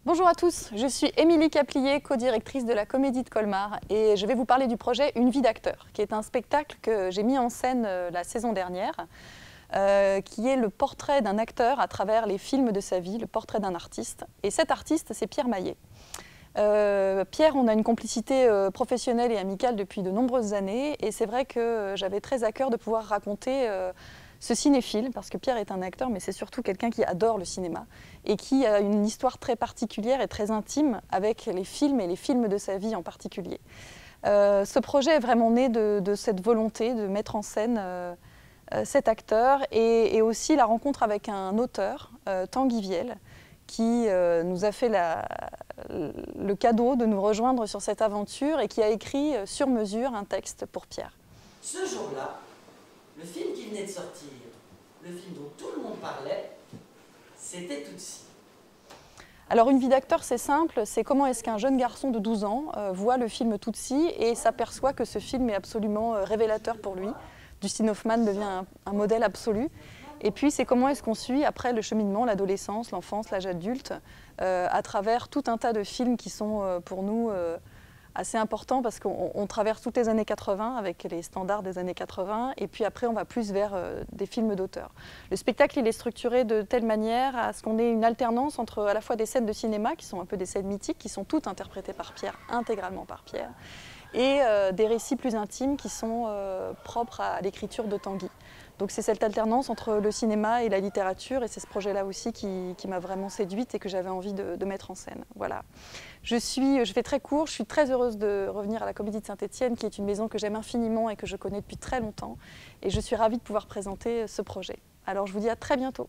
Bonjour à tous, je suis Émilie Caplier, co-directrice de la Comédie de Colmar et je vais vous parler du projet Une vie d'acteur, qui est un spectacle que j'ai mis en scène la saison dernière, qui est le portrait d'un acteur à travers les films de sa vie, le portrait d'un artiste. Et cet artiste, c'est Pierre Maillet. Pierre, on a une complicité professionnelle et amicale depuis de nombreuses années et c'est vrai que j'avais très à cœur de pouvoir raconter ce cinéphile, parce que Pierre est un acteur, mais c'est surtout quelqu'un qui adore le cinéma et qui a une histoire très particulière et très intime avec les films et les films de sa vie en particulier. Ce projet est vraiment né de cette volonté de mettre en scène cet acteur et aussi la rencontre avec un auteur, Tanguy Viel, qui nous a fait le cadeau de nous rejoindre sur cette aventure et qui a écrit sur mesure un texte pour Pierre. Ce jour-là, le film qui venait de sortir, le film dont tout le monde parlait, c'était Tootsie. Alors Une vie d'acteur, c'est simple, c'est comment est-ce qu'un jeune garçon de 12 ans voit le film Tootsie et s'aperçoit que ce film est absolument révélateur pour lui. Dustin Hoffman devient un modèle absolu. Et puis c'est comment est-ce qu'on suit après le cheminement, l'adolescence, l'enfance, l'âge adulte, à travers tout un tas de films qui sont pour nous assez importants parce qu'on traverse toutes les années 80 avec les standards des années 80 et puis après on va plus vers des films d'auteur. Le spectacle il est structuré de telle manière à ce qu'on ait une alternance entre à la fois des scènes de cinéma qui sont un peu des scènes mythiques, qui sont toutes interprétées par Pierre, intégralement par Pierre, et des récits plus intimes qui sont propres à l'écriture de Tanguy. Donc c'est cette alternance entre le cinéma et la littérature et c'est ce projet-là aussi qui m'a vraiment séduite et que j'avais envie de mettre en scène. Voilà. Je fais très court, je suis très heureuse de revenir à la Comédie de Saint-Étienne qui est une maison que j'aime infiniment et que je connais depuis très longtemps et je suis ravie de pouvoir présenter ce projet. Alors je vous dis à très bientôt.